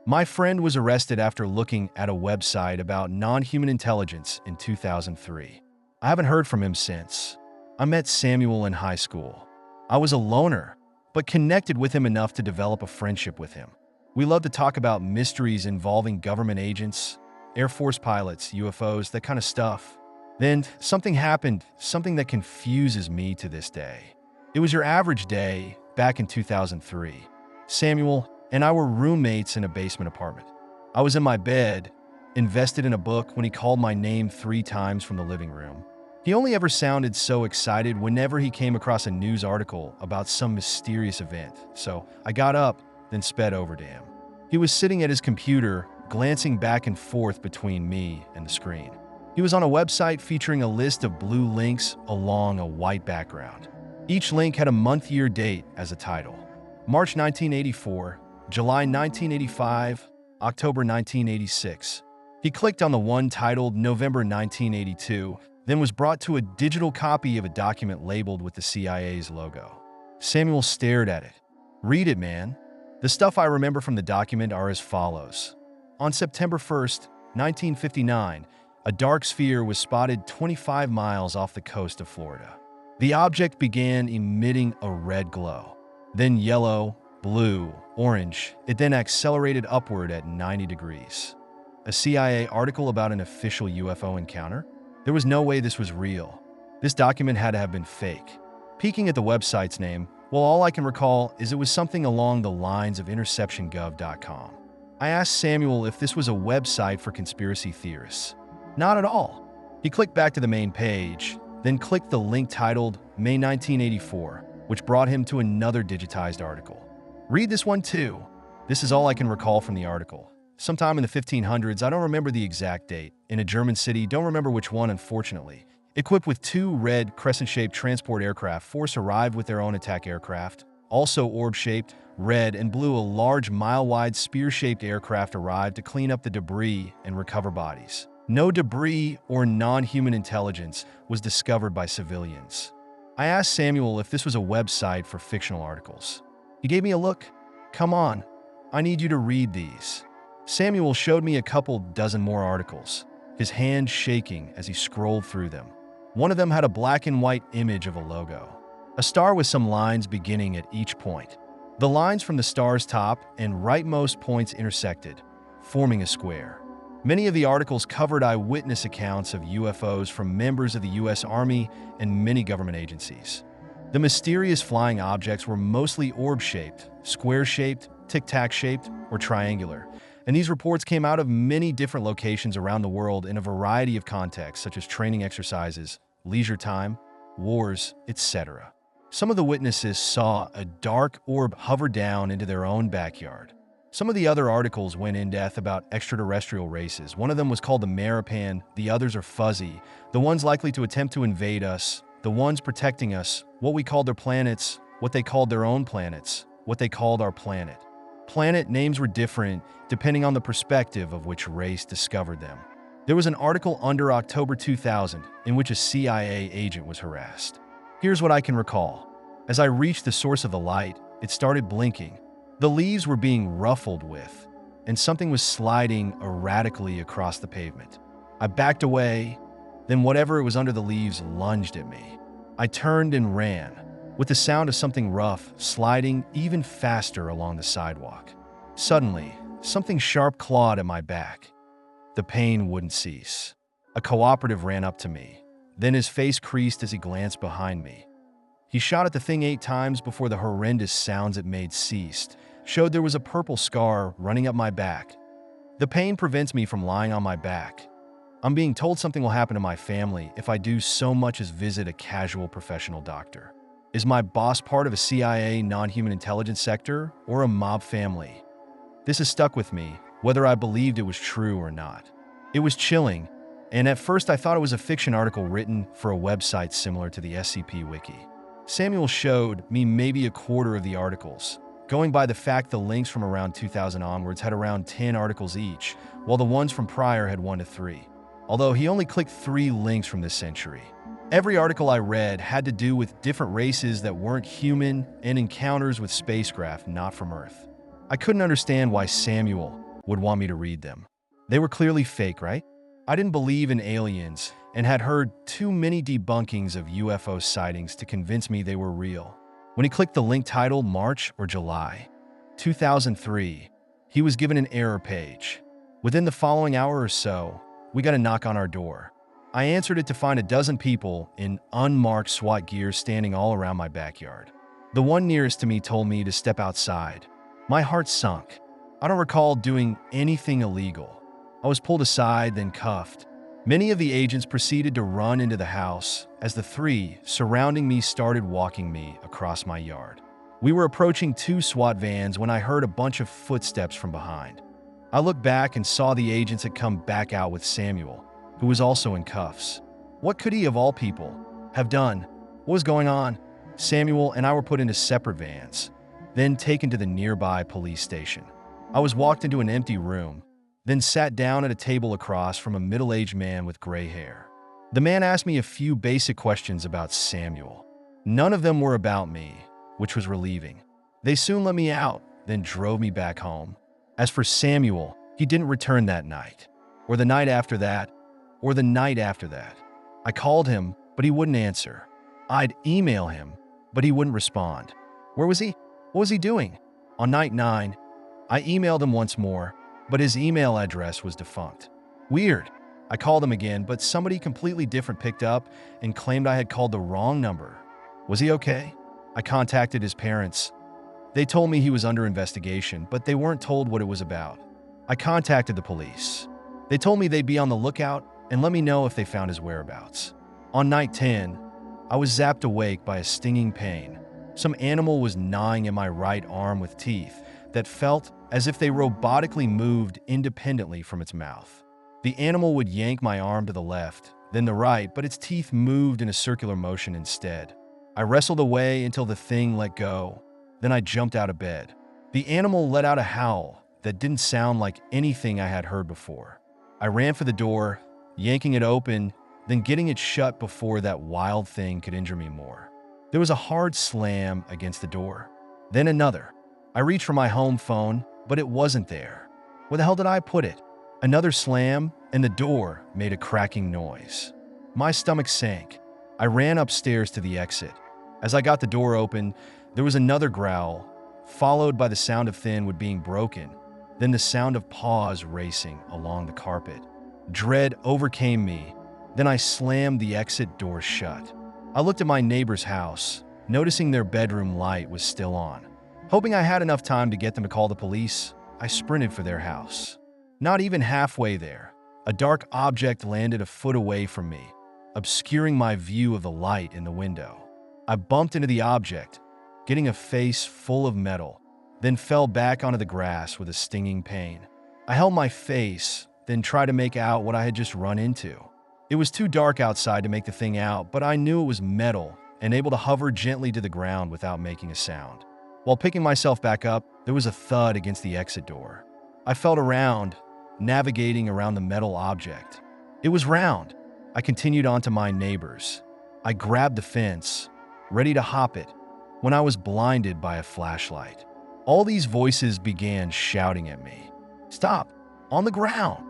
My friend was arrested after looking at a website about non-human intelligence in 2003. I haven't heard from him since. I met Samuel in high school. I was a loner, but connected with him enough to develop a friendship with him. We love to talk about mysteries involving government agents, Air Force pilots, UFOs, that kind of stuff. Then something happened, something that confuses me to this day. It was your average day back in 2003. Samuel and I were roommates in a basement apartment. I was in my bed, invested in a book, when he called my name 3 times from the living room. He only ever sounded so excited whenever he came across a news article about some mysterious event, so I got up, then sped over to him. He was sitting at his computer, glancing back and forth between me and the screen. He was on a website featuring a list of blue links along a white background. Each link had a month-year date as a title. March 1984, July 1985, October 1986. He clicked on the one titled November 1982, then was brought to a digital copy of a document labeled with the CIA's logo. Samuel stared at it. "Read it, man." The stuff I remember from the document are as follows. On September 1st, 1959, a dark sphere was spotted 25 miles off the coast of Florida. The object began emitting a red glow, then yellow, blue, orange. It then accelerated upward at 90 degrees. A CIA article about an official UFO encounter? There was no way this was real. This document had to have been fake. Peeking at the website's name, well, all I can recall is it was something along the lines of interceptiongov.com. I asked Samuel if this was a website for conspiracy theorists. Not at all. He clicked back to the main page, then clicked the link titled May 1984, which brought him to another digitized article. "Read this one too." This is all I can recall from the article. Sometime in the 1500s, I don't remember the exact date, in a German city, don't remember which one, unfortunately. Equipped with 2 red crescent-shaped transport aircraft, force arrived with their own attack aircraft. Also orb-shaped, red and blue, a large mile-wide spear-shaped aircraft arrived to clean up the debris and recover bodies. No debris or non-human intelligence was discovered by civilians. I asked Samuel if this was a website for fictional articles. He gave me a look. "Come on, I need you to read these." Samuel showed me a couple dozen more articles, his hand shaking as he scrolled through them. One of them had a black and white image of a logo, a star with some lines beginning at each point. The lines from the star's top and rightmost points intersected, forming a square. Many of the articles covered eyewitness accounts of UFOs from members of the U.S. Army and many government agencies. The mysterious flying objects were mostly orb-shaped, square-shaped, tic-tac-shaped, or triangular, and these reports came out of many different locations around the world in a variety of contexts, such as training exercises, leisure time, wars, etc. Some of the witnesses saw a dark orb hover down into their own backyard. Some of the other articles went in depth about extraterrestrial races. One of them was called the Marapan, the others are fuzzy, the ones likely to attempt to invade us, the ones protecting us, what we called their planets, what they called their own planets, what they called our planet. Planet names were different depending on the perspective of which race discovered them. There was an article under October 2000 in which a CIA agent was harassed. Here's what I can recall. As I reached the source of the light, it started blinking. The leaves were being ruffled with, and something was sliding erratically across the pavement. I backed away, then whatever it was under the leaves lunged at me. I turned and ran, with the sound of something rough sliding even faster along the sidewalk. Suddenly, something sharp clawed at my back. The pain wouldn't cease. A cooperative ran up to me. Then his face creased as he glanced behind me. He shot at the thing 8 times before the horrendous sounds it made ceased, showed there was a purple scar running up my back. The pain prevents me from lying on my back. I'm being told something will happen to my family if I do so much as visit a casual professional doctor. Is my boss part of a CIA non-human intelligence sector or a mob family? This has stuck with me, whether I believed it was true or not. It was chilling, and at first I thought it was a fiction article written for a website similar to the SCP Wiki. Samuel showed me maybe a quarter of the articles, going by the fact the links from around 2000 onwards had around 10 articles each, while the ones from prior had 1 to 3. Although he only clicked 3 links from this century. Every article I read had to do with different races that weren't human and encounters with spacecraft not from Earth. I couldn't understand why Samuel, would want me to read them. They were clearly fake, right? I didn't believe in aliens and had heard too many debunkings of UFO sightings to convince me they were real. When he clicked the link titled March or July 2003, he was given an error page. Within the following hour or so, we got a knock on our door. I answered it to find a dozen people in unmarked SWAT gear standing all around my backyard. The one nearest to me told me to step outside. My heart sunk. I don't recall doing anything illegal. I was pulled aside, then cuffed. Many of the agents proceeded to run into the house as the three surrounding me started walking me across my yard. We were approaching two SWAT vans when I heard a bunch of footsteps from behind. I looked back and saw the agents had come back out with Samuel, who was also in cuffs. What could he, of all people, have done? What was going on? Samuel and I were put into separate vans, then taken to the nearby police station. I was walked into an empty room, then sat down at a table across from a middle-aged man with gray hair. The man asked me a few basic questions about Samuel. None of them were about me, which was relieving. They soon let me out, then drove me back home. As for Samuel, he didn't return that night, or the night after that, or the night after that. I called him, but he wouldn't answer. I'd email him, but he wouldn't respond. Where was he? What was he doing? On night 9, I emailed him once more, but his email address was defunct. Weird. I called him again, but somebody completely different picked up and claimed I had called the wrong number. Was he okay? I contacted his parents. They told me he was under investigation, but they weren't told what it was about. I contacted the police. They told me they'd be on the lookout and let me know if they found his whereabouts. On night 10, I was zapped awake by a stinging pain. Some animal was gnawing at my right arm with teeth that felt as if they robotically moved independently from its mouth. The animal would yank my arm to the left, then the right, but its teeth moved in a circular motion instead. I wrestled away until the thing let go. Then I jumped out of bed. The animal let out a howl that didn't sound like anything I had heard before. I ran for the door, yanking it open, then getting it shut before that wild thing could injure me more. There was a hard slam against the door. Then another. I reached for my home phone, but it wasn't there. Where the hell did I put it? Another slam, and the door made a cracking noise. My stomach sank. I ran upstairs to the exit. As I got the door open, there was another growl, followed by the sound of thin wood being broken, then the sound of paws racing along the carpet. Dread overcame me. Then I slammed the exit door shut. I looked at my neighbor's house, noticing their bedroom light was still on. Hoping I had enough time to get them to call the police, I sprinted for their house. Not even halfway there, a dark object landed a foot away from me, obscuring my view of the light in the window. I bumped into the object, getting a face full of metal, then fell back onto the grass with a stinging pain. I held my face, then tried to make out what I had just run into. It was too dark outside to make the thing out, but I knew it was metal and able to hover gently to the ground without making a sound. While picking myself back up, there was a thud against the exit door. I felt around, navigating around the metal object. It was round. I continued on to my neighbor's. I grabbed the fence, ready to hop it, when I was blinded by a flashlight. All these voices began shouting at me. Stop! On the ground!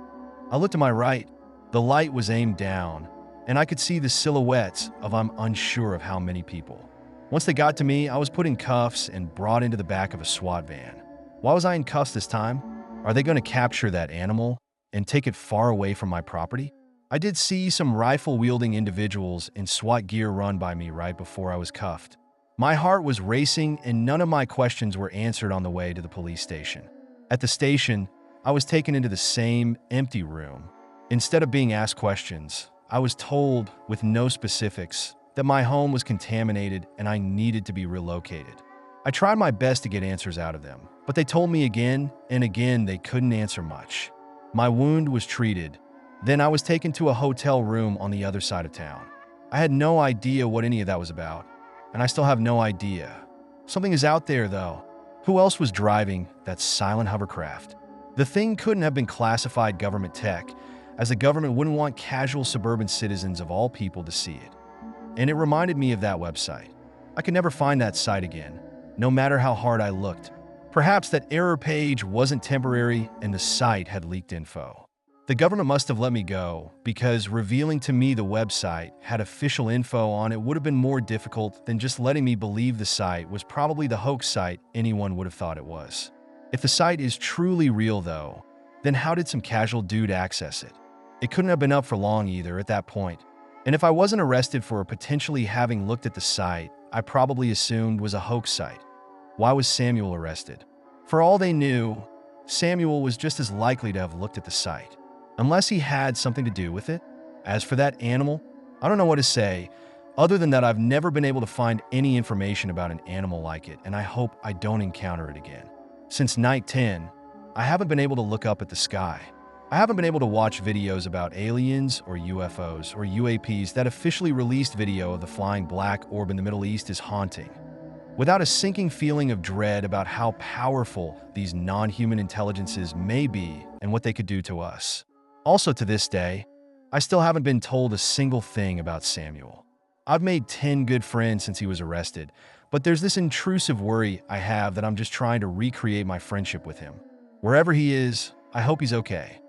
I looked to my right. The light was aimed down, and I could see the silhouettes of I'm unsure of how many people. Once they got to me, I was put in cuffs and brought into the back of a SWAT van. Why was I in cuffs this time? Are they going to capture that animal and take it far away from my property? I did see some rifle-wielding individuals in SWAT gear run by me right before I was cuffed. My heart was racing and none of my questions were answered on the way to the police station. At the station, I was taken into the same empty room. Instead of being asked questions, I was told, with no specifics, that my home was contaminated and I needed to be relocated. I tried my best to get answers out of them, but they told me again and again they couldn't answer much. My wound was treated. Then I was taken to a hotel room on the other side of town. I had no idea what any of that was about, and I still have no idea. Something is out there, though. Who else was driving that silent hovercraft? The thing couldn't have been classified government tech, as the government wouldn't want casual suburban citizens of all people to see it. And it reminded me of that website. I could never find that site again, no matter how hard I looked. Perhaps that error page wasn't temporary and the site had leaked info. The government must have let me go because revealing to me the website had official info on it would have been more difficult than just letting me believe the site was probably the hoax site anyone would have thought it was. If the site is truly real though, then how did some casual dude access it? It couldn't have been up for long either at that point. And if I wasn't arrested for potentially having looked at the site, I probably assumed was a hoax site. Why was Samuel arrested? For all they knew, Samuel was just as likely to have looked at the site, unless he had something to do with it. As for that animal, I don't know what to say, other than that I've never been able to find any information about an animal like it, and I hope I don't encounter it again. Since Night 10, I haven't been able to look up at the sky. I haven't been able to watch videos about aliens or UFOs or UAPs. That officially released video of the flying black orb in the Middle East is haunting. Without a sinking feeling of dread about how powerful these non-human intelligences may be and what they could do to us. Also to this day, I still haven't been told a single thing about Samuel. I've made 10 good friends since he was arrested, but there's this intrusive worry I have that I'm just trying to recreate my friendship with him. Wherever he is, I hope he's okay.